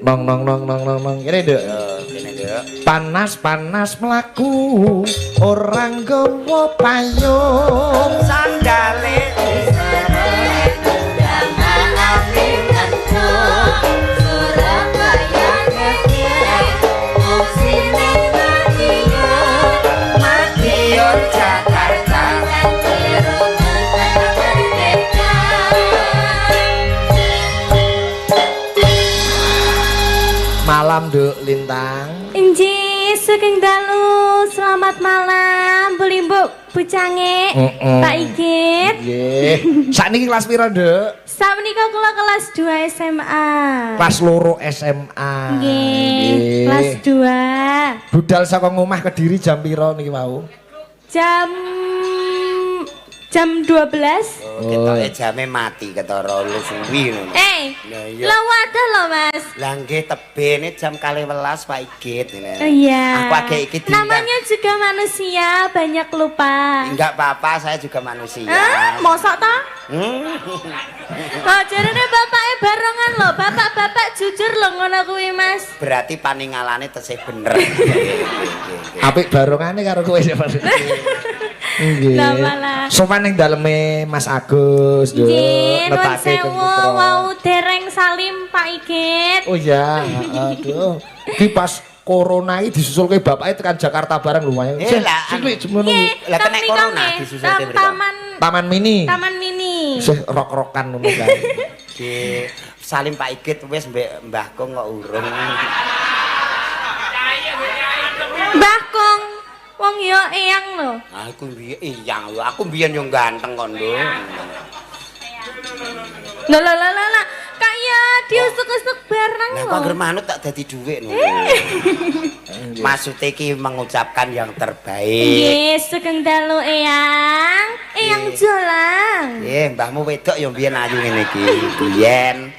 Nong nong nong nong nong nong. Kene, Nduk. Kene, Nduk. Panas-panas mlaku orang gowo payung Sandale malam Nduk Lintang. Inji sugeng dalu, selamat malam Bu Limbuk, Bu Cange, Pak Igit. Nggih. Sakniki kelas pira, Nduk? Sakmenika kula kelas 2 SMA. Kelas loro SMA. Nggih, kelas 2. Budal saka ngomah Kediri jam pira niki mau? Jam 12. Ketoke jame mati ketara lu suwi ngono. Lha wadah lho Mas. Lah nggih tebene jam 12 Pak Igit. Iya. Aku agak iki diundang. Namanya juga manusia, banyak lupa. Enggak apa-apa, saya juga manusia. Mosok ta? Lah jarene bapake barengan lho, bapak-bapak jujur lho ngono kuwi Mas. Berarti paningalane tesih bener. Apik barongane karo kowe ya, Mas. Nggih. Lah malah. Sopan ning daleme Mas Agus, Nduk. Nggih, nuwun Netake sewu Putra. wau dereng salim Pak Igit. Oh iya, aduh. Ki pas corona iki disusulke bapake tekan Jakarta bareng lumayan. Lah, Semono. lah kena corona disusulke mriko. Taman Mini. Mini. Sih rok-rokan ngono kan. Di salim Pak Igit wis mbek Mbah Kong kok urung. Mbah Kong, wong yo eyang lho. Aku mbiyen iyang lho, aku mbiyen yo ganteng kok, Nduk. Lah, kaya diusuk-usuk bareng Lah lho. kok anger manut tak dadi dhuwit ngono. Maksudnya iki mengucapkan yang terbaik. Nggih, sugeng dalu eyang. Eyang jolang. Mbahmu wedok ya mbiyen ayu ngene iki. Biyen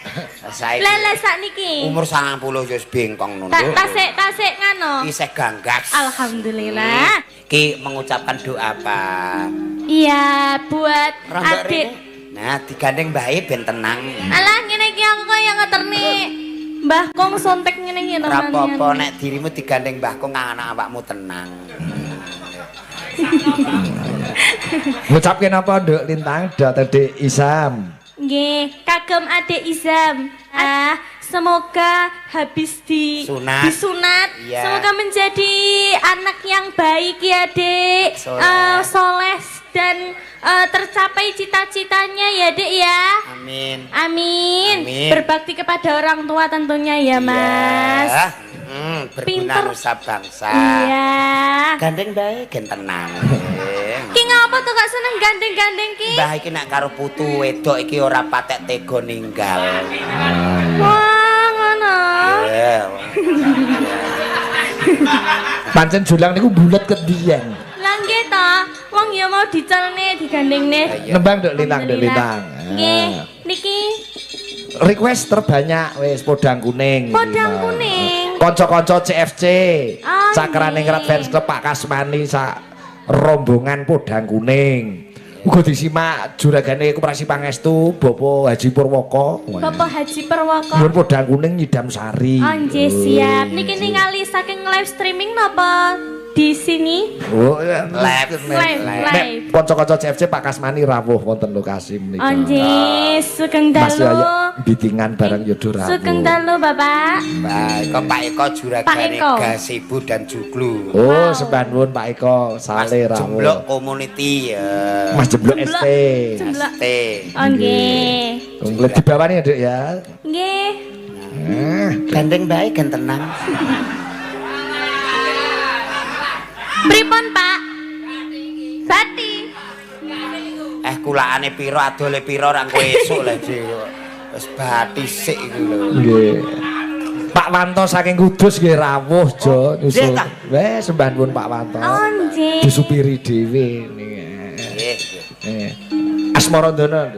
saiki. Lah sakniki. Umur 90 wis bengkong ngono. Tasik ngano. Isih ganggas. Alhamdulillah. Ki mengucapkan doa apa? Iya, buat Rambak adik. rene. Nah, digandeng mbahe ben tenang. Alah ngene iki aku kaya ngeterni Mbah Kong sontek ngene iki Ora apa-apa nek dirimu digandeng Mbah Kong anak awakmu tenang. Ngucapke napa Nduk Lintang Adik Isam? Nggih, kagem adik Izam. Semoga habis disunat. Iya. Semoga menjadi anak yang baik ya, Dek. Soleh dan tercapai cita-citanya ya, Dek ya. Amin. Amin. Amin. Berbakti kepada orang tua tentunya ya, Mas. Iya. Berguna Pinter. nusa bangsa. Iya. Gandeng bae gen tenang. Ki ngapa tuh gak seneng gandeng-gandeng ki? Mbah iki nek karo putu wedok iki ora patek tega ninggal. Wah, ngono. Iya. Pancen julang niku bulet kedhiyen. Lah nggih to, wong ya mau dicelne, digandengne. Nembang Nduk Lintang, Nduk Lintang. Nggih, niki Request terbanyak wis podang kuning. podang kuning. Kanca-kanca CFC. Oh, Sakrane nggih. Ngrat Fans Club Pak Kasmani sak rombongan podang kuning. Uga disimak juragane Koperasi Pangestu Bapak Haji Purwoko. Bapak Haji Perwoko. Mun podang kuning Nyidam Sari. Oh, nggih siap. Niki ningali saking live streaming napa di sini? Oh, Live. Nek kanca-kanca CFC Pak Kasmani rawuh wonten lokasi menika. Oh, nggih, sugeng Mas dalu. Yayak bitingan bareng Yodo rawuh. Sugeng dalu, Bapak. Baik, kok Pak Eko juragane Eko. Gasibu dan Juglu. Oh, sembah nuwun Pak Eko, Mas sale rawuh. Jemblok Community ya. Mas Jemblok Jemblok. ST. Jemblok. ST. Oh, nggih. Kumplit di bawah nih, Dek ya. Nggih. Gandeng bae gen tenang. Pripun, Pak? Bati. Kulaane piro adole piro ra kowe esuk lha wis bathi sik iku lho. Nggih. Pak Wanto saking Kudus nggih rawuh Jo nyusul. nggih ta? Wes sembah nuwun Pak Wanto. Oh, nggih. Disupiri dhewe niki. Nggih. Asmarandana.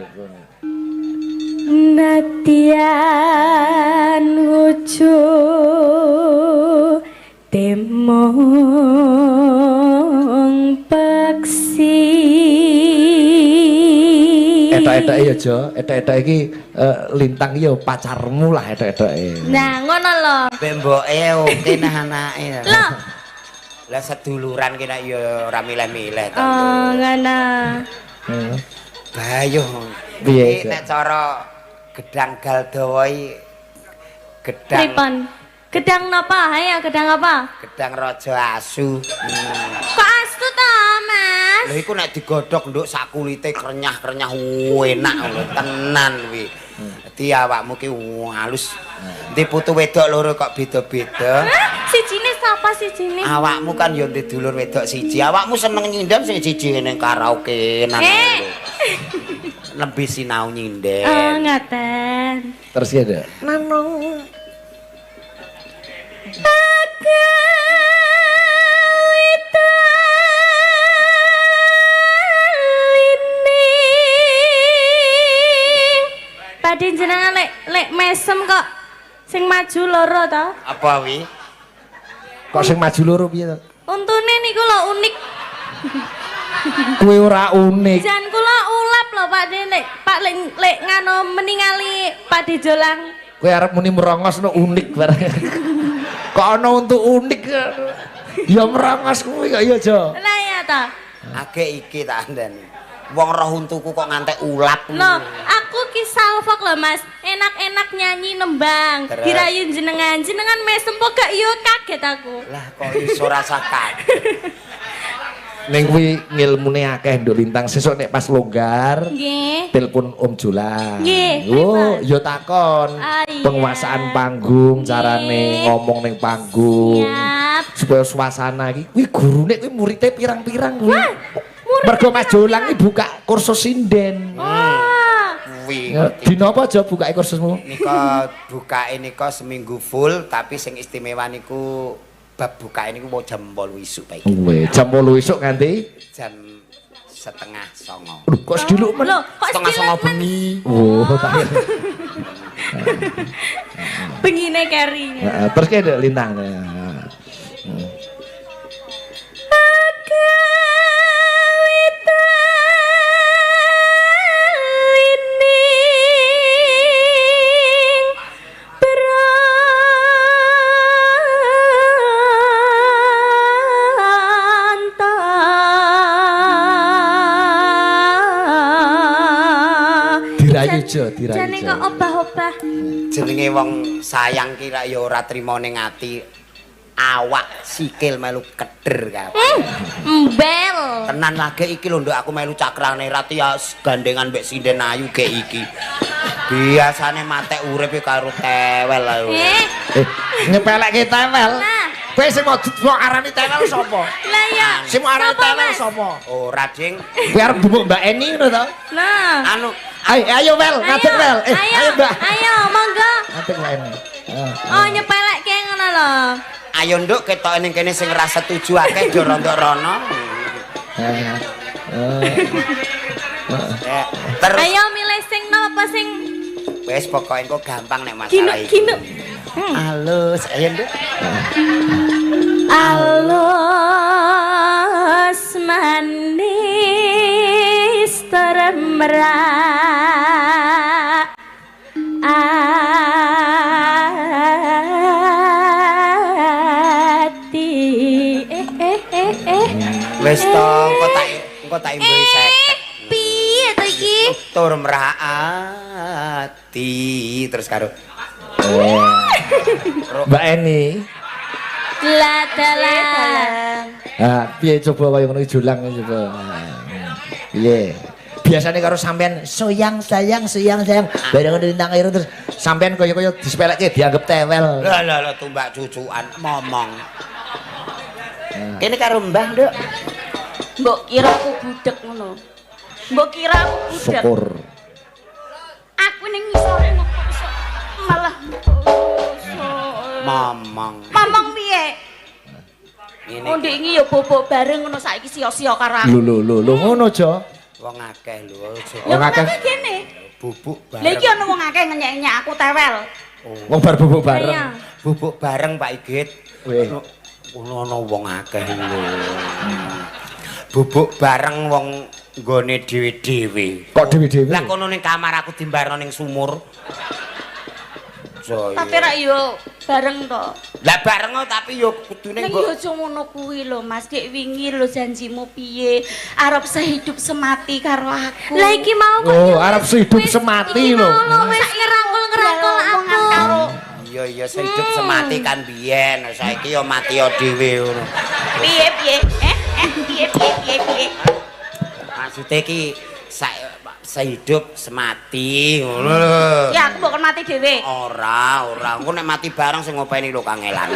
Nadian wujud temong peksi. Eta Etok-etoke ya, Jo. Etok-etok iki Lintang iki ya pacarmu lah etok-etoke. Nah, ngono lho. Mbemboke oke nah anake. Lho. Lah seduluran ki nek ya ora milih-milih to. Oh, ngono. Bayo. Piye, Iki nek cara gedang Galdawa iki gedang Pripun? Gedang napa? Ayo, gedang apa? gedang raja asu. Kok astu to, Mas? Lha iku nek digodhog nduk sak kulite krenyah-krenyah enak lho tenan kuwi. Dadi awakmu ki halus. Ndi putu wedok loro kok beda-beda. Sijine sapa sijine? Awakmu kan ya ndek dulur wedok siji. Awakmu seneng nyindam sing siji ngene karaoke nang. Lebih sinau nyinden. Oh, ngaten. Terus ya, Dek. Manung. Padhe jenengan lek mesem kok sing maju loro to. Apa wi? Kok sing maju loro piye to? Untune niku lho unik. Kuwi ora unik. Jan kula ulap lho Pak De Pak lek ngano meningali Pak De Jolang. Kowe arep muni merongos no unik bareng. Kok ana untuk unik. Ya merongos kuwi kok ya, Jo. Lah ya ta. Age iki tak andani. Wong roh untuku kok ngantek ulap. Loh, aku ki salfok lho Mas. Enak-enak nyanyi nembang. Terus? Dirayu jenengan. Jenengan mesem kok gak yo kaget aku. Lah kok iso rasa kaget. Ning kuwi ngilmune akeh Nduk Lintang. Sesuk nek pas longgar, Nggih. telepon Om Jolang. Nggih, Oh, Mas. ya takon. Ah, iya. Penguasaan panggung, carane Nggih. ngomong ning panggung. Siap. Supaya suasana iki kuwi gurune kuwi muridé pirang-pirang kuwi. Wah, murid Mergo Mas Jolang iki buka kursus sinden. Wah. Kuwi Ya, dina apa aja buka kursusmu? nika bukae nika seminggu full tapi sing istimewa niku bab bukae niku mau jam 8 isuk bae. Weh, jam 8 esuk nganti Jam 8:30. Lho, kok sediluk men. Loh, kok 8:30 sediluk men? bengi. Oh, tak. Bengine keri. Terus kayak ada Lintang. Dirayu Jo, dirayu Jane Jo. kok obah-obah. Jenenge wong sayang ki ra ya ora trima ning ati. Awak sikil melu keder kabeh. Embel. Tenan lagi iki lho nduk aku melu cakrane rati ya gandengan mbek sinden ayu ge iki. Biasane matek urip karo tewel ae. Nyepelek tewel. Nah. Kowe sing mau arani tewel sapa? Lah ya. Sing mau arani Sapa, tewel Mas? sapa? Ora ding. Kowe arep bubuk Mbak Eni ngono to? Nah. Anu Ayo Wel, ngadeg Wel. Ayo Mbak. Ayo, monggo. Ngadeg Mbak Eni. Oh, nyepelek kayak ngono lho. ayo nduk ketok ning kene sing ra setuju akeh do rontok rono. Terus Ayo milih sing napa sing wis pokoke engko gampang nek masalah ginuk iki. ginuk. Halus, ayo nduk. Alus manis termerak ati Wis to, engko tak imbuhi 50. piye to iki Tur meraati terus karo Mbak Eni. ladalang Piye coba kaya ngono julang coba. Piye? Biasane karo sampean sayang bareng Lintang Iru terus sampean kaya-kaya disepelekke dianggap tewel. lah tumbak cucukan momong. Kene karo Mbah, Nduk. Mbok kira aku budek ngono. Mbok kira aku budek. Syukur. Aku ning ngisore kok iso malah Momong. Mamang piye? Ngene Oh ndek iki ya bobok bareng ngono saiki sia-sia karo aku. Lho ngono Jo. wong akeh lho aja Ya Wong akeh. akeh kene. bubuk Lah iki bareng. ana wong akeh ngenyek-nyek aku tewel. Wong bar bubuk bareng. Ayo. Bubuk bareng Pak Igit. Weh. Ono wong akeh lho. bubuk bareng wong nggone dhewe-dhewe. Kok dhewe-dhewe? Lah kono ning kamar aku dimbarno ning sumur. Tapi rak yo bareng to. Lah bareng tapi yo kudune Ning yo aja ngono kuwi lho Mas, Dek wingi lho janjimu piye? Arep sehidup semati karo aku. Lah iki mau Oh, arep sehidup semati lho. Wis ngerangkul-ngerangkul aku. Iya sehidup semati kan biyen, saiki yo mati yo dhewe ngono. Piye? Piye? Maksude iki sehidup semati ngono lho. Ya aku bukan mati dhewe. Ora, engko nek mati bareng sing ngopeni lho kangelan.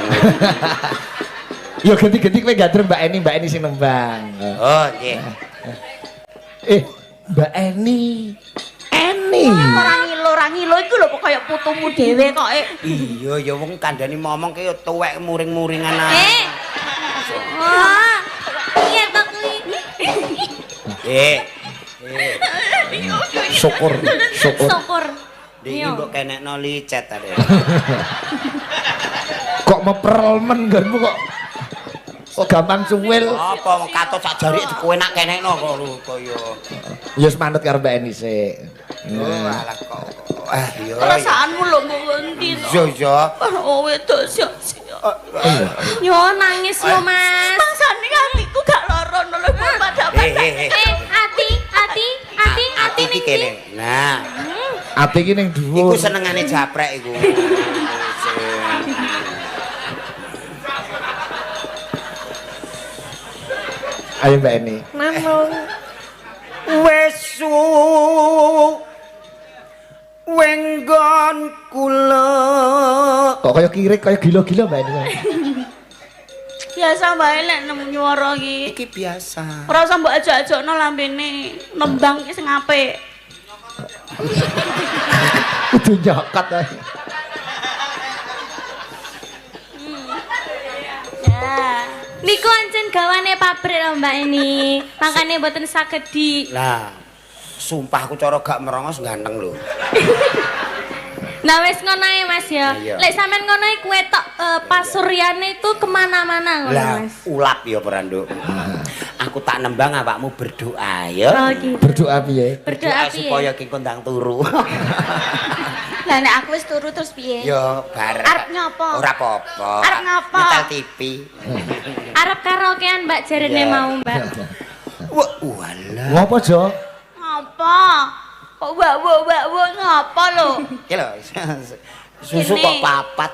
Yo ganti-ganti kowe gandrung Mbak Eni sing nembang. Oh, nggih. Mbak Eni. Ora ngilo iku lho kok kaya putumu dhewe kok. Iya ya wong kandhani momong ki yo tuwek muring-muringan ae. Wah. Iya to kuwi. Syukur. Syukur. Iki kok kenekno licet ta. Kok meperelmen garmu kok gampang cuwil. Apa kato sak jari kowe nak kenekno kok lho kaya. Ya wis manut karo Mbak Eni sik. Alah kok. Iya. Perasaanmu lho kok ngendi to? Iya. Oh wedok sia-sia. Yo nangis yo Mas. Mangsane hatiku gak loro lho padha Hati iki kene. Nah, Ati iki ning iku dhuwur. senengane japrek iku. Ayo Mbak Eni. Wesu wenggon kula. Kok kaya kirik kaya gila-gila Mbak Eni. Biasa bae lek nemu nyuara iki. Iki biasa. Ora usah mbok ajak-ajakno lambene nembang iki sing apik. Kudu nyokat ae. Ya. Niku ancen gawane pabrik lho Mbak Eni. Makane mboten saged di Lah, sumpah aku cara gak merongos ganteng lho. Nah wis ngono ae Mas ya. Iya. Lek sampean ngono iku wetok pasuryane itu kemana-mana ngono Lah, Mas. ulap ya Pranduk. Aku tak nembang awakmu berdoa ya. Oh gitu. Berdoa piye? Berdoa piye? supaya ki kondang turu. Lah nek aku wis turu terus piye? Ya bareng. Arep nyapa? Ora apa-apa. Arep ngapa? Nyetel TV. Arep karaokean Mbak jarene Iya. mau Mbak. Wah, walah. Ngopo, Jo? Ngapa? Kok wak ngapa lho? Iki lho. Susu Ini. kok papat.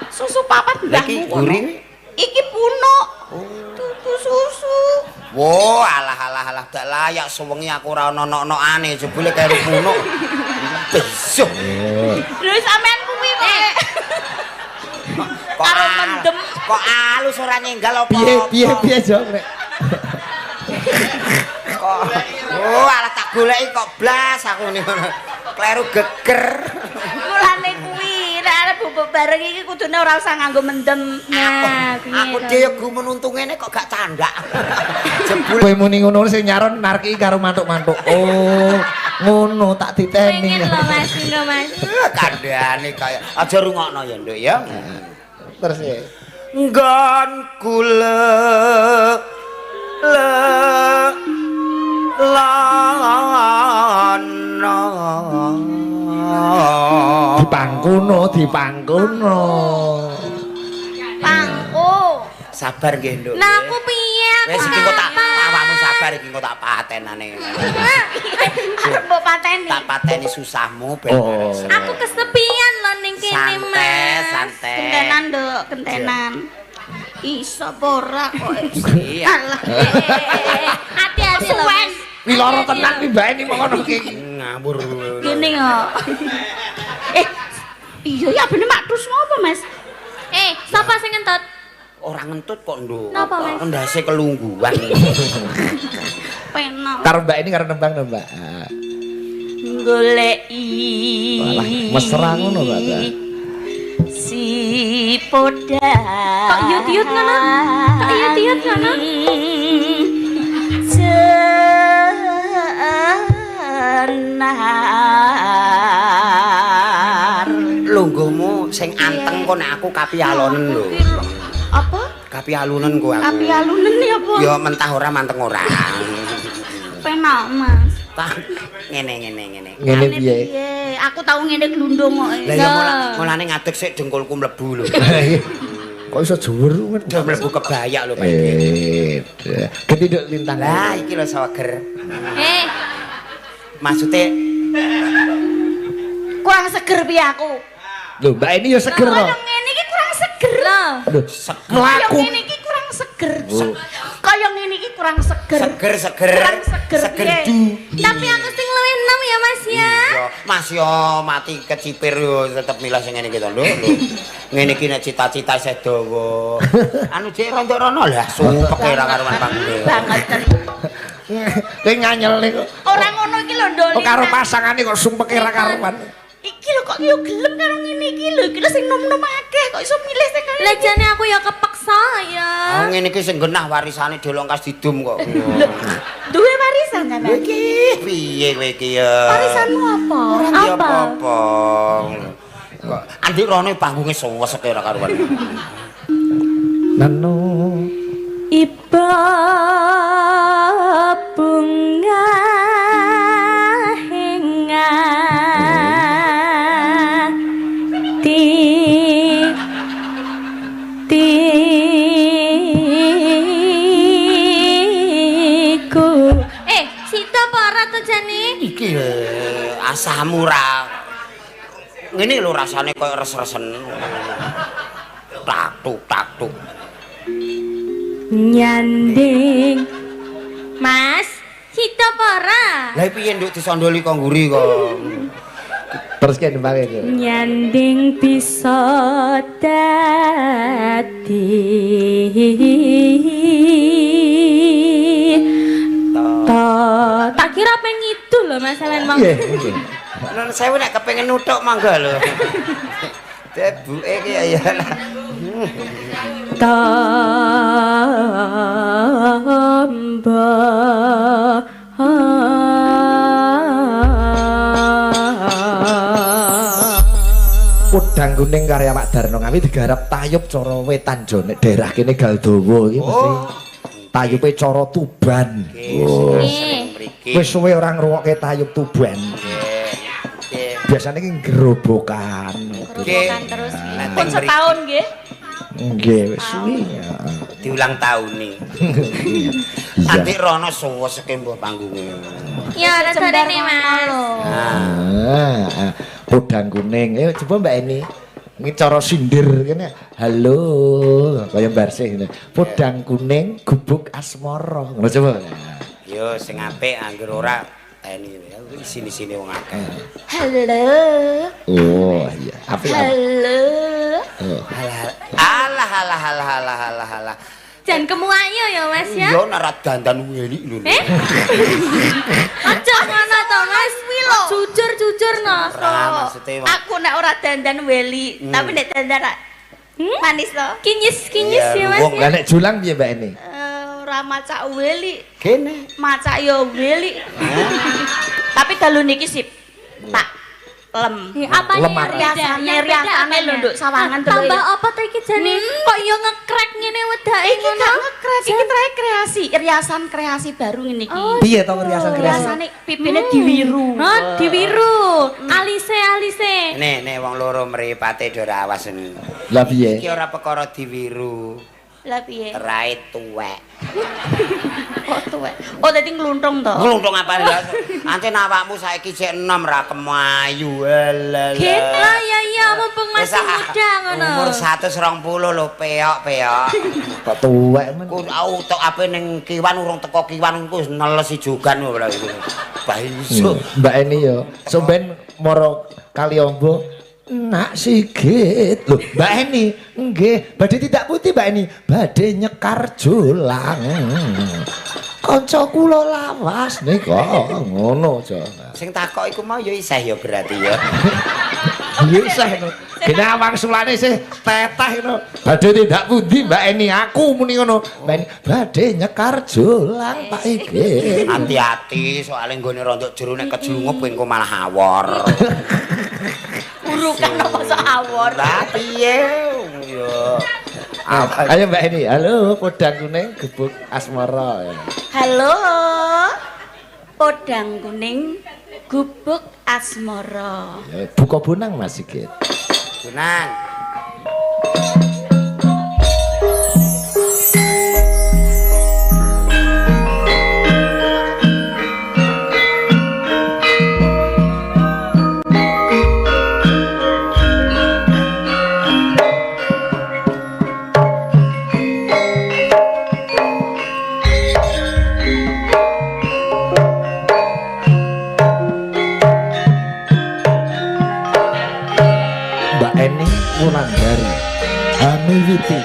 Susu papat Lagi mbahmu kono. gurih. Iki punuk. Tuku susu. Wo, alah gak layak sewengi aku ora ono-onokane jebule karo punuk. Besok. Lho sampean kuwi kok. Karo mendem. Kok alus ora nyenggal apa? Piye, Jo? Nek. Kok. Oh, alah tak goleki kok blas aku niku. Kleru geger. Mulane kuwi nek arep bubuk bareng iki kudune ora usah nganggo mendem. Nah, Aku dhewe gumun untung ngene kok gak candak. Jebul Kowe muni ngono sing nyaron narki karo mantuk-mantuk. Oh, ngono tak diteni. Pengen lho Mas, enggak Mas. kandhane kaya aja rungokno ya, Nduk ya. Terus ya. Nggon kula Dipangkono. Pangku. Sabar nggih, Nduk. Nah aku piye aku? Wis iki kok tak awakmu sabar iki kok tak patenane. Arep mbok pateni. Tak pateni susahmu ben Oh. beres. Aku kesepian lho ning kene Mas. Santai. Kentenan, Nduk, kentenan. Iso apa ora kok. Iya. Alah. Hati-hati lho. Mas. Wi lara tenan wi Mbak Eni ngono iki. Ngawur. Gini kok. Iya ya bener matus ngopo, Mas? Sapa sing ngentut? Ora ngentut kok, Nduk. Napa, Mas? Ndase kelungguhan. Penak. Karo Mbak Eni karo nembang to, Mbak. Goleki. Walah, mesra ngono, Mbak. Si poda. Kok yut-yut ngono? Kok yut-yut ngono? Senar. Lungguhmu sing anteng kok nek aku kapialonen lho. Apa? Kapi alunen ku aku. Kapi alunen ya apa? Ya mentah ora manteng ora. Penak, Mas. Ngene. Ngene piye? Aku tau ngene glundung kok. Lah ya mulane ngadeg sik dengkulku mlebu lho. Kok iso dhuwur men? Udah mlebu kebayak lho Pak. Ketinduk lintang. Lah iki lho seger. Maksude Kurang seger piye aku? Lho, Mbak ini ya seger Kaya kok. ngene iki kurang seger loh. Aduh, Kaya mlaku. ngene iki kurang seger. Kaya ngene iki kurang seger. Seger. Kurang seger. piye? du. Tapi aku sing luwih enom ya Mas ya. Iya, Mas yo mati kecipir yo tetep milih sing ngene iki to lho. Ngene iki nek cita-cita isih dawa. Anu cek rontok rono lah sumpek ra karuan panggil. Banget. Kowe nganyelne kok. Ora ngono iki lho Ndoli. Kok karo pasangane kok sumpeke ra karuan. Iki lho kok yo gelem karo ngene iki lho. Iki lho sing nom-nom akeh kok iso milih sing kaya. Lah jane aku ya kepeksa ya. Ah ngene iki sing genah warisane Delongkas Didum kok. Duwe warisan sampean. Iki piye kowe iki ya? Warisanmu apa? Ora ndi apa-apa. Kok andik rono panggunge suweseke ora karuan. Nanu Iba bunga henga tiku sita apa ora to jane Iki asamu ra ngene lho rasane koyo res-resen. Tak-tuk. nyanding Mas sita apa ora Lah piye nduk disondoli kok nguri kok. terus kene mbake iki. nyanding bisa dadi tak kira pengen itu loh Mas sampean mang Iya, nggih. Nun sewu nek kepengin nuthuk mangga lho. Debuke iki ya lah. tambah Kudang kuning karya Pak Darno Ngawi digarap tayub cara wetan jone daerah kene Galdowo iki mesti. Tayube cara Tuban. Oh. Sering mriki. Wis suwe ora ngrungokke tayub Tuban. Biasanya iki gerobokan. Gerobokan terus. Nah, Pun setahun nggih. Nggih, wis suwe. Diulang tahun nih. Nanti Rono suweseke mbah panggunge. ya ada nih Mas Kudang kuning. Coba Mbak Eni. Ini cara sindir kene. Halo, kaya barsih ngene. Kudang kuning gubuk asmara. Ngono coba. Yo sing apik angger ora ini sini wong akeh. Halo. Oh, iya. Apik. Halo. Alah. jangan kemuayo ya Mas ya Yo nek ra dandan welik lho. aja ngono to Mas jujur no Ora maksude Aku nek ora dandan weli, tapi nek dandan manis to. kinyis Iya, ya Mas Lah nek julang piye Mbak Eni? Ora macak weli, kene. macak yo weli. Tapi dalu niki sip. Tak lem. apa Lemar. Riasane lho nduk sawangan tambah apa to iki jane kok yo ngekrek ngene wedake Iki ngono gak ngekres, iki trae kreasi, riasan kreasi baru ngene iki. Piye to riasan kreasi? Riasane pipine diwiru. diwiru alise Nek wong loro mripate do ora awas ini. Lah piye? Iki ora perkara diwiru. Lah piye? Rai tuwek. Kok tuwek? Oh dadi ngluntung to. Ngluntung apa lho? Ancen awakmu saiki sik enom ra kemayu. Lah. ya mumpung masih muda ngono Umur 120 lho peok. Kok tuwek men. Ku utuk ape ning kiwan urung teko kiwan ku wis nelesi jogan lho iku. Baiso. Mbak Eni yo, somben moro Kaliombo nak sigit. Loh, Mbak Eni, nggih, badhe tidak putih Mbak Eni, badhe nyekar julang. Kanca kula lawas nika ngono aja. Sing takok iku mau ya isih ya berarti ya. Iya isih ngono. Kene awang sulane sih teteh ngono. Badhe tidak pundi Mbak Eni, aku muni ngono. Mbak Eni badhe nyekar julang Pak iki. Hati-hati soalnya nggone rontok jero nek kejlungup engko malah awor. Urukan apa sok awor. Lah piye? Ya. Ayo Mbak ini, halo podang kuning gubuk asmara. Halo. Podang kuning gubuk asmara. Ya, buka bunang Mas Sigit. Bunang. Mbak Eni Wulandari Amiwiti.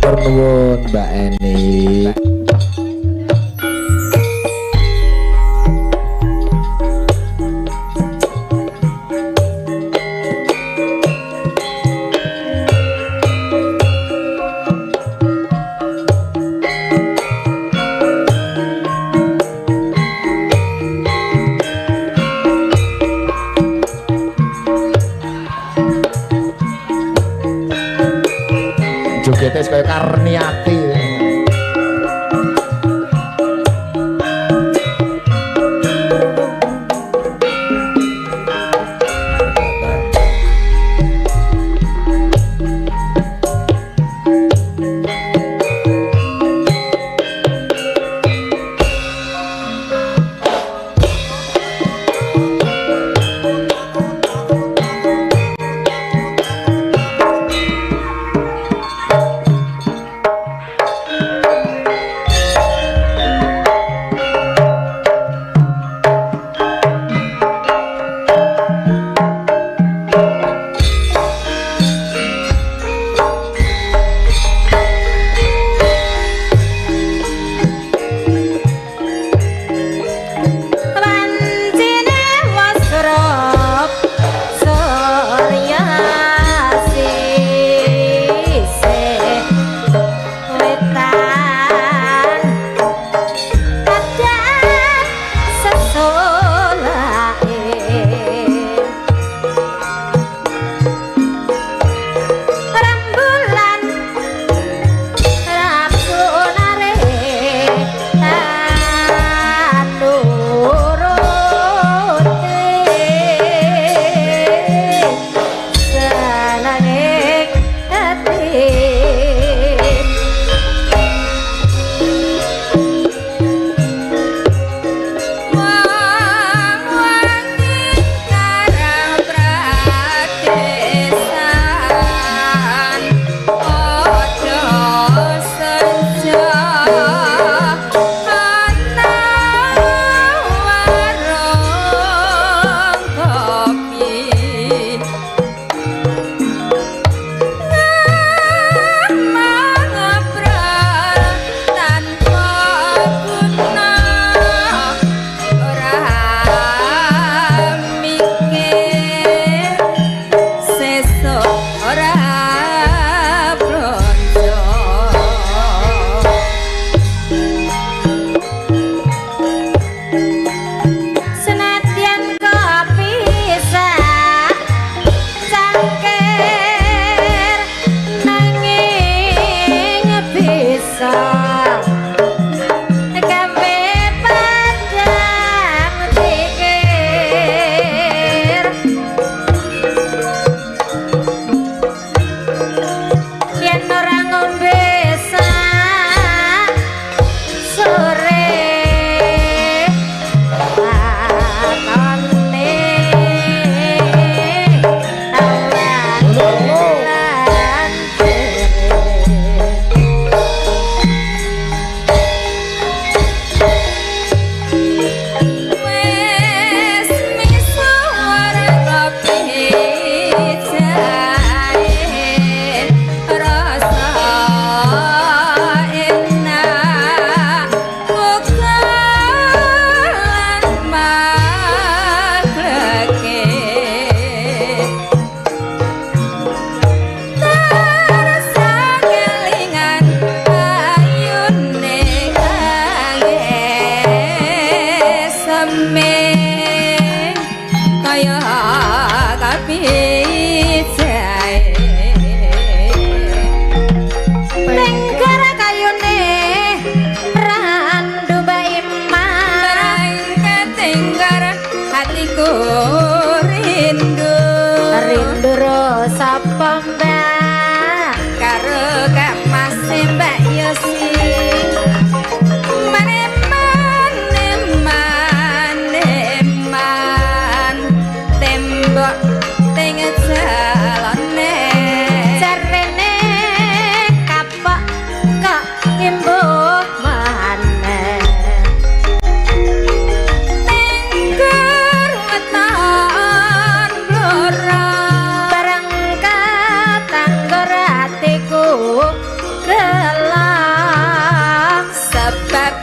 Matur nuwun Mbak Eni. Jogete kaya Karniati.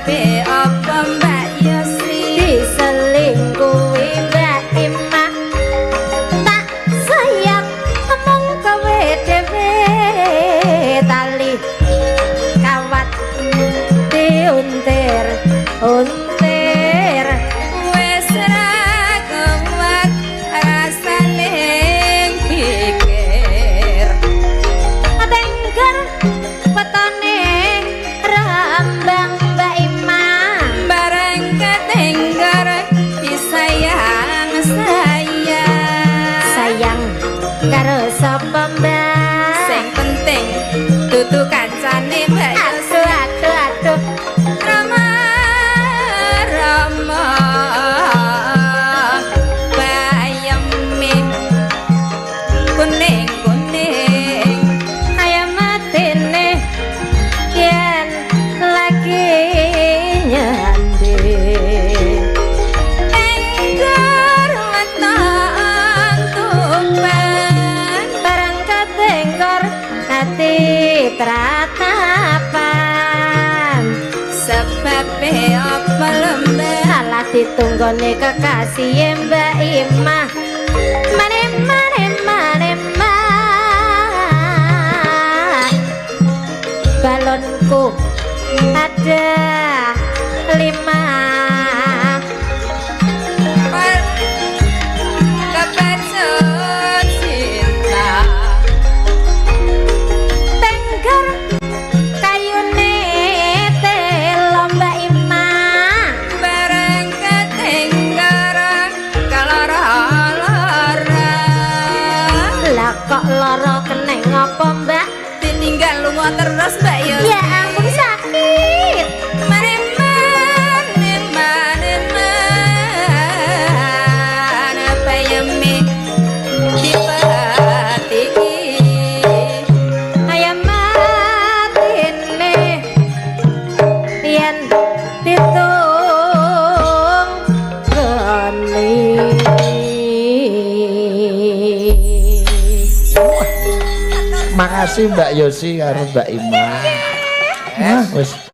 Sebabe apa Mbak Yosi diselingkuhi Mbak Ima tak sayang mung kowe dhewe tali kawat diuntir untir wis ra kuat rasane pikir tengger petone rambang Mbak Ima bareng ketengger disayang sayang karo sapa Mbak sing penting dudu kancane Mbak Yosi aduh Rama bayame kuning ayam matine yen lagi nyande enggar wetan tuban barang katengkor hati tratapan sebab apa lembah alah ditunggone kekasih Mbak Ima mane balonku ada 5 kepacut cinta tengger kayune telo Mbak Ima bareng ketengger kaloro-loro lah kok loro keneng apa Mbak ditinggal lunga terus Mbak Yosi ya ampun sakit bayame dipatiki ayam matine yen ditung goni Makasih Mbak Yosi karo Mbak Ima. Wis